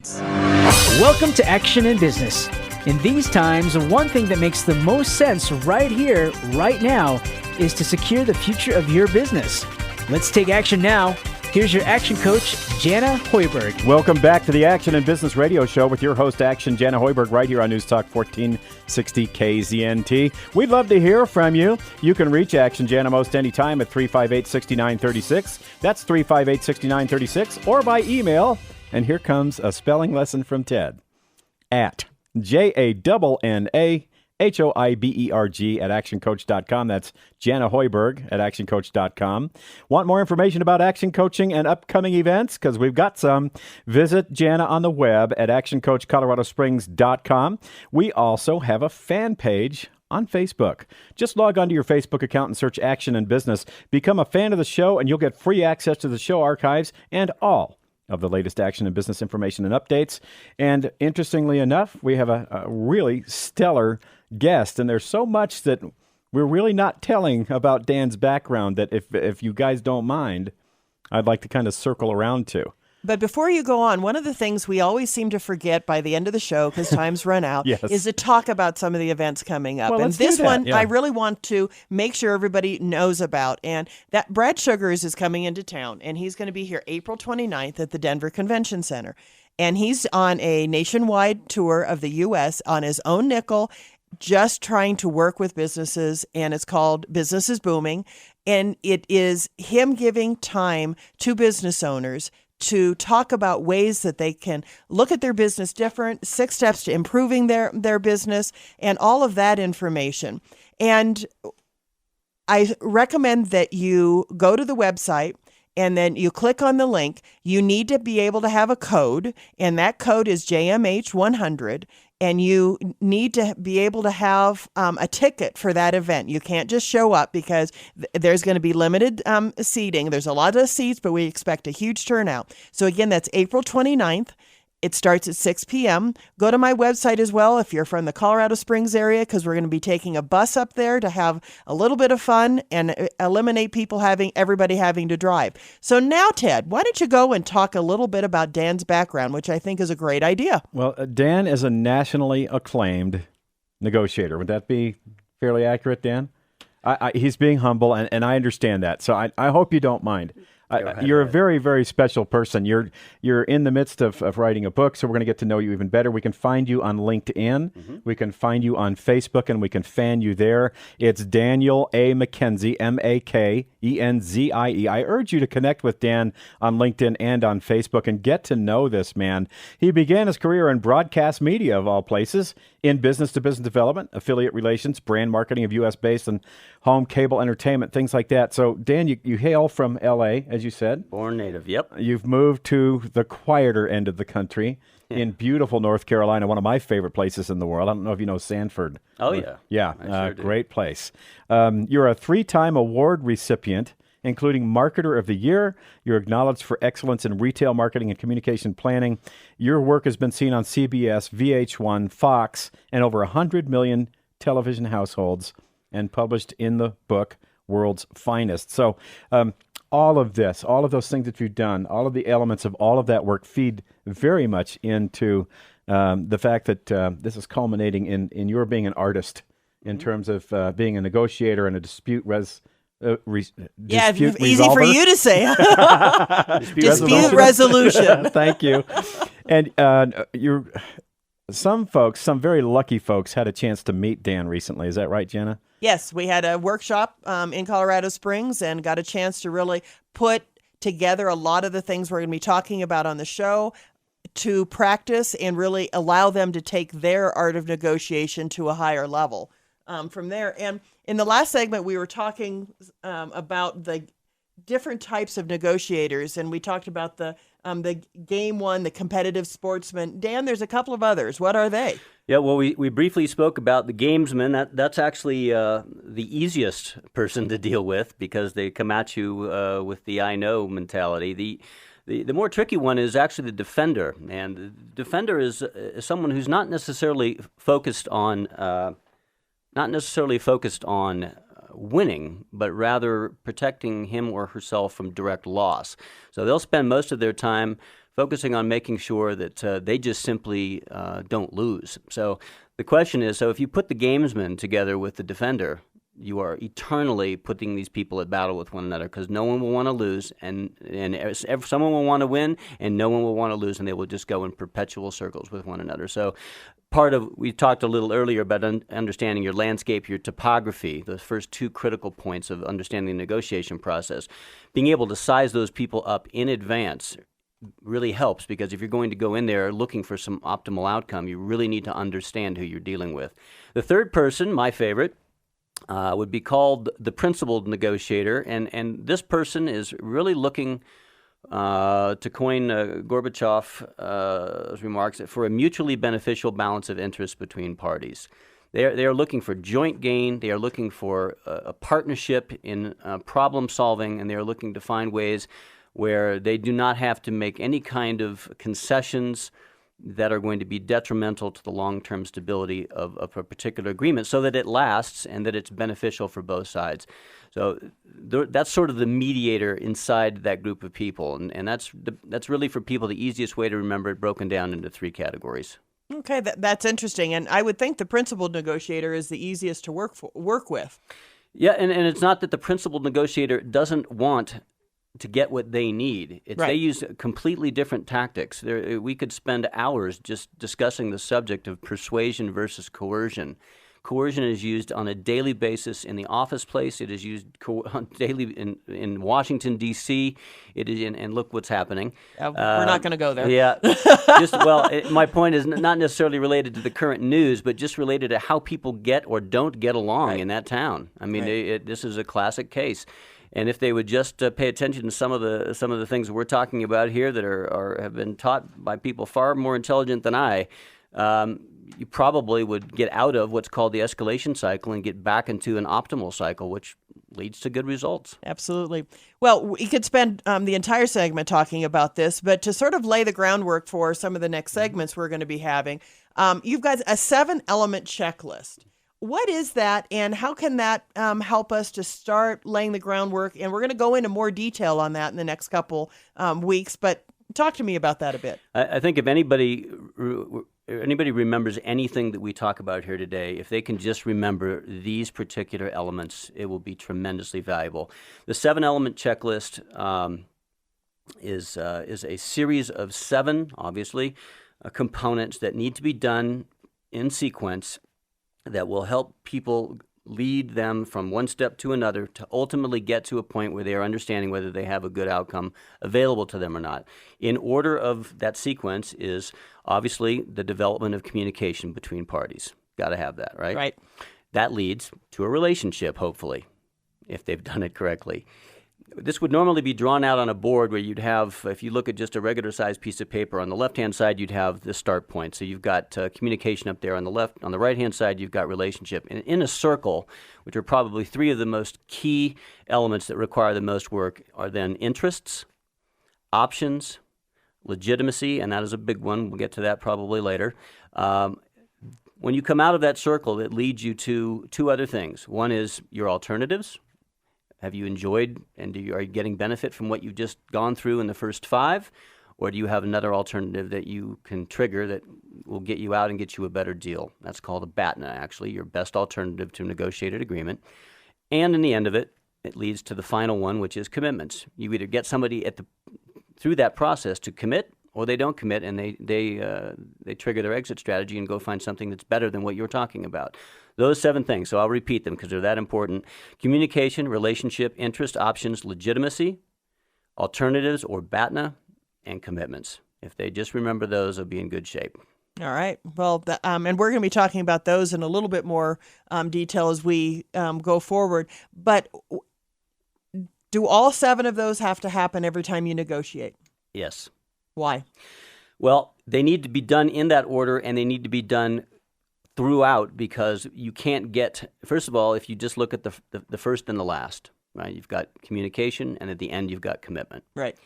Welcome to Action in Business. In these times, one thing that makes the most sense right here, right now, is to secure the future of your business. Let's take action now. Here's your action coach, Jana Hoiberg. Welcome back to the Action in Business Radio Show with your host, Action Jana Hoiberg, right here on News Talk 1460 KZNT. We'd love to hear from you. You can reach Action Jana most anytime at 358-6936. That's 358-6936, or by email. And here comes a spelling lesson from Ted. At JANNAHOIBERG at actioncoach.com. That's Jana Hoiberg at actioncoach.com. Want more information about action coaching and upcoming events? Because we've got some. Visit Jana on the web at actioncoachcoloradosprings.com. We also have a fan page on Facebook. Just log onto your Facebook account and search Action in Business. Become a fan of the show, and you'll get free access to the show archives and all of the latest action and business information and updates. And interestingly enough, we have a really stellar guest, and there's so much that we're really not telling about Dan's background that if you guys don't mind, I'd like to kind of circle around to. But before you go on, one of the things we always seem to forget by the end of the show, because time's run out, Yes. is to talk about some of the events coming up. Well, and let's do this that. one, Yeah. I really want to make sure everybody knows about. And that Brad Sugars is coming into town, and he's going to be here April 29th at the Denver Convention Center. And he's on a nationwide tour of the U.S. on his own nickel, just trying to work with businesses, and it's called Business is Booming. And it is him giving time to business owners to talk about ways that they can look at their business different, 6 steps to improving their business, and all of that information. And I recommend that you go to the website and then you click on the link. You need to be able to have a code, and that code is JMH100. And you need to be able to have a ticket for that event. You can't just show up because there's going to be limited seating. There's a lot of seats, but we expect a huge turnout. So again, that's April 29th. It starts at 6 p.m. Go to my website as well if you're from the Colorado Springs area, because we're going to be taking a bus up there to have a little bit of fun and eliminate everybody having to drive. So now, Ted, why don't you go and talk a little bit about Dan's background, which I think is a great idea. Well, Dan is a nationally acclaimed negotiator. Would that be fairly accurate, Dan? He's being humble, and I understand that. So I hope you don't mind. You're a very, very special person. You're in the midst of writing a book, so we're going to get to know you even better. We can find you on LinkedIn. Mm-hmm. We can find you on Facebook, and we can fan you there. It's Daniel A. McKenzie, MaKenzie. I urge you to connect with Dan on LinkedIn and on Facebook and get to know this man. He began his career in broadcast media, of all places, in business-to-business development, affiliate relations, brand marketing of U.S.-based and home cable entertainment, things like that. So, Dan, you hail from L.A., as you said. Born native, yep. You've moved to the quieter end of the country in beautiful North Carolina, one of my favorite places in the world. I don't know if you know Sanford. Oh, yeah. Yeah, I sure do. Great place. You're a 3-time award recipient, including Marketer of the Year. You're acknowledged for excellence in retail marketing and communication planning. Your work has been seen on CBS, VH1, Fox, and over 100 million television households, and published in the book World's Finest. So all of this, all of those things that you've done, all of the elements of all of that work feed very much into the fact that this is culminating in your being an artist in terms of being a negotiator and a dispute easy for you to say. Dispute resolution. Thank you. And some very lucky folks had a chance to meet Dan recently. Is that right, Jana? Yes, we had a workshop in Colorado Springs and got a chance to really put together a lot of the things we're going to be talking about on the show to practice and really allow them to take their art of negotiation to a higher level from there. And in the last segment, we were talking about the different types of negotiators, and we talked about the game one, the competitive sportsman. Dan, there's a couple of others. What are they? Yeah, well, we briefly spoke about the gamesman. That's actually the easiest person to deal with because they come at you with the I know mentality. The more tricky one is actually the defender, and the defender is someone who's not necessarily focused on winning, but rather protecting him or herself from direct loss. So they'll spend most of their time focusing on making sure that they just simply don't lose. So the question is, so if you put the gamesman together with the defender, you are eternally putting these people at battle with one another because no one will want to lose, and someone will want to win, and no one will want to lose, and they will just go in perpetual circles with one another. So we talked a little earlier about understanding your landscape, your topography, the first two critical points of understanding the negotiation process. Being able to size those people up in advance really helps, because if you're going to go in there looking for some optimal outcome, you really need to understand who you're dealing with. The third person, my favorite, would be called the principled negotiator, and this person is really looking, to coin Gorbachev's remarks, for a mutually beneficial balance of interest between parties. They are looking for joint gain. They are looking for a partnership in problem solving, and they are looking to find ways where they do not have to make any kind of concessions that are going to be detrimental to the long-term stability of a particular agreement, so that it lasts and that it's beneficial for both sides. So that's sort of the mediator inside that group of people, and that's really, for people, the easiest way to remember it, broken down into three categories. Okay, that's interesting, and I would think the principled negotiator is the easiest to work with. Yeah, and it's not that the principled negotiator doesn't want to get what they need. They use completely different tactics. We could spend hours just discussing the subject of persuasion versus coercion. Coercion is used on a daily basis in the office place. It is used daily in Washington, D.C. It is and look what's happening. We're not going to go there. Yeah. My point is not necessarily related to the current news, but just related to how people get or don't get along in that town. I mean, this is a classic case. And if they would just pay attention to some of the things we're talking about here that have been taught by people far more intelligent than I, you probably would get out of what's called the escalation cycle and get back into an optimal cycle, which leads to good results. Absolutely. Well, we could spend the entire segment talking about this, but to sort of lay the groundwork for some of the next segments we're going to be having, you've got a 7-element checklist. What is that, and how can that help us to start laying the groundwork? And we're going to go into more detail on that in the next couple weeks, but talk to me about that a bit. I think if anybody remembers anything that we talk about here today, if they can just remember these particular elements, it will be tremendously valuable. The 7-element checklist is a series of 7, obviously, components that need to be done in sequence that will help people lead them from one step to another to ultimately get to a point where they are understanding whether they have a good outcome available to them or not. In order of that sequence is obviously the development of communication between parties. Got to have that, right? Right. That leads to a relationship, hopefully, if they've done it correctly. This would normally be drawn out on a board where you'd have, if you look at just a regular-sized piece of paper, on the left-hand side you'd have the start point. So you've got communication up there on the left. On the right-hand side you've got relationship. And in a circle, which are probably 3 of the most key elements that require the most work, are then interests, options, legitimacy, and that is a big one. We'll get to that probably later. When you come out of that circle, it leads you to 2 other things. One is your alternatives. Have you enjoyed and are you getting benefit from what you've just gone through in the first 5? Or do you have another alternative that you can trigger that will get you out and get you a better deal? That's called a BATNA, actually, your best alternative to a negotiated agreement. And in the end of it, it leads to the final one, which is commitments. You either get somebody through that process to commit, or they don't commit and they trigger their exit strategy and go find something that's better than what you're talking about. Those 7 things, so I'll repeat them because they're that important. Communication, relationship, interest, options, legitimacy, alternatives or BATNA, and commitments. If they just remember those, they'll be in good shape. All right. Well, and we're going to be talking about those in a little bit more detail as we go forward. But do all 7 of those have to happen every time you negotiate? Yes. Why? Well, they need to be done in that order, and they need to be done throughout, because you can't get, first of all, if you just look at the first and the last, right? You've got communication, and at the end you've got commitment. Right.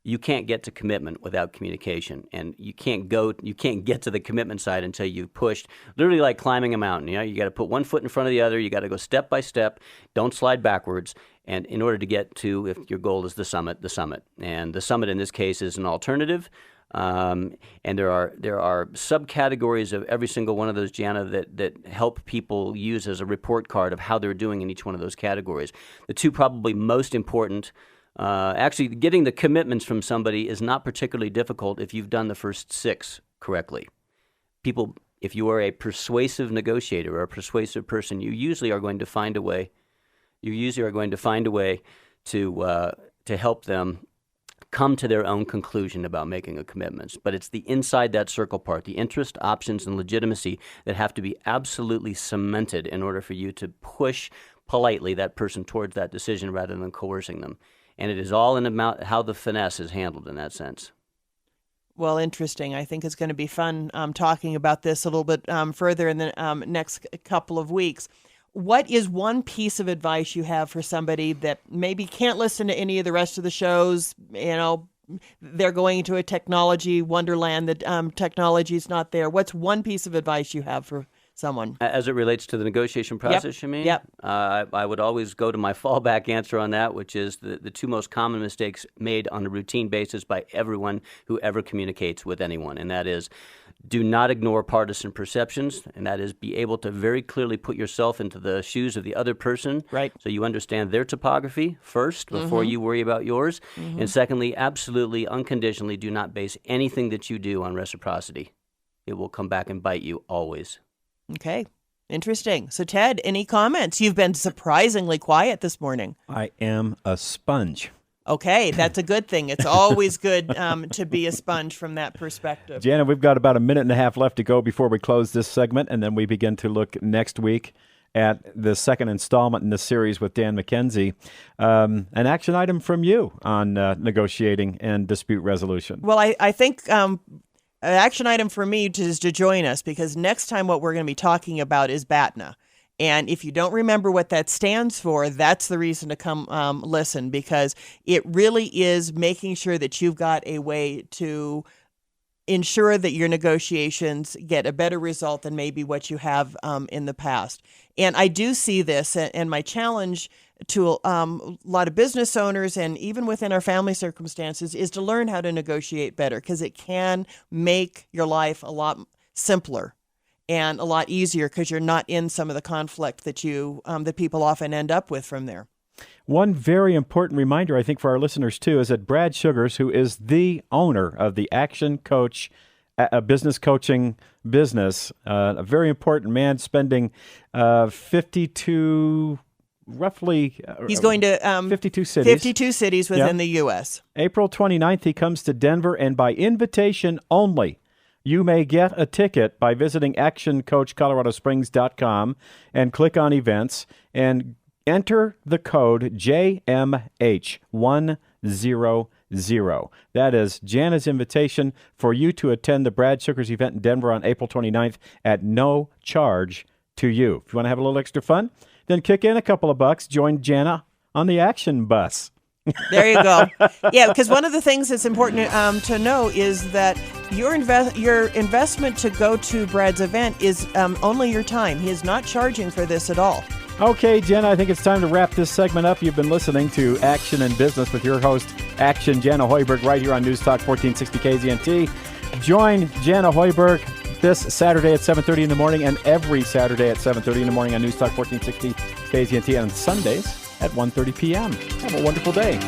You can't get to commitment without communication, and you can't get to the commitment side until you've pushed, literally like climbing a mountain. You got to put one foot in front of the other. You got to go step by step. Don't slide backwards. And in order to get to, if your goal is the summit, and the summit in this case is an alternative, And there are subcategories of every single one of those, Jana, that help people use as a report card of how they're doing in each one of those categories. The two probably most important, actually getting the commitments from somebody is not particularly difficult if you've done the first 6 correctly. People, if you are a persuasive negotiator or a persuasive person, you usually are going to find a way. You usually are going to find a way to help them come to their own conclusion about making a commitment. But it's the inside that circle part, the interest, options, and legitimacy that have to be absolutely cemented in order for you to push politely that person towards that decision rather than coercing them. And it is all in about how the finesse is handled in that sense. Well, interesting. I think it's going to be fun talking about this a little bit further in the next couple of weeks. What is one piece of advice you have for somebody that maybe can't listen to any of the rest of the shows? You know, they're going into a technology wonderland that technology is not there. What's one piece of advice you have for someone? As it relates to the negotiation process, you mean? Yep. I would always go to my fallback answer on that, which is the 2 most common mistakes made on a routine basis by everyone who ever communicates with anyone, and that is, do not ignore partisan perceptions, and that is be able to very clearly put yourself into the shoes of the other person, right? So you understand their topography first before you worry about yours. And secondly, absolutely, unconditionally, do not base anything that you do on reciprocity. It will come back and bite you always. Okay, interesting. So Ted, any comments? You've been surprisingly quiet this morning. I am a sponge. Okay, that's a good thing. It's always good to be a sponge from that perspective. Jana, we've got about a minute and a half left to go before we close this segment, and then we begin to look next week at the second installment in the series with Dan McKenzie. An action item from you on negotiating and dispute resolution. Well, I think an action item for me is to join us, because next time what we're going to be talking about is BATNA. And if you don't remember what that stands for, that's the reason to come listen, because it really is making sure that you've got a way to ensure that your negotiations get a better result than maybe what you have in the past. And I do see this, and my challenge to a lot of business owners and even within our family circumstances is to learn how to negotiate better, because it can make your life a lot simpler and a lot easier, because you're not in some of the conflict that that people often end up with from there. One very important reminder, I think, for our listeners, too, is that Brad Sugars, who is the owner of the Action Coach, a business coaching business, a very important man, spending 52 roughly... He's going to 52 cities. 52 cities within the U.S. April 29th, he comes to Denver, and by invitation only, you may get a ticket by visiting actioncoachcoloradosprings.com and click on events and enter the code JMH100. That is Jana's invitation for you to attend the Brad Sugars event in Denver on April 29th at no charge to you. If you want to have a little extra fun, then kick in a couple of bucks, join Jana on the Action Bus. There you go. Yeah, because one of the things that's important to know is that your investment to go to Brad's event is only your time. He is not charging for this at all. Okay, Jana, I think it's time to wrap this segment up. You've been listening to Action in Business with your host, Action Jana Hoiberg, right here on News Talk 1460 KZNT. Join Jana Hoiberg this Saturday at 7:30 in the morning and every Saturday at 7:30 in the morning on News Talk 1460 KZNT, and on Sundays at 1:30 p.m. Have a wonderful day.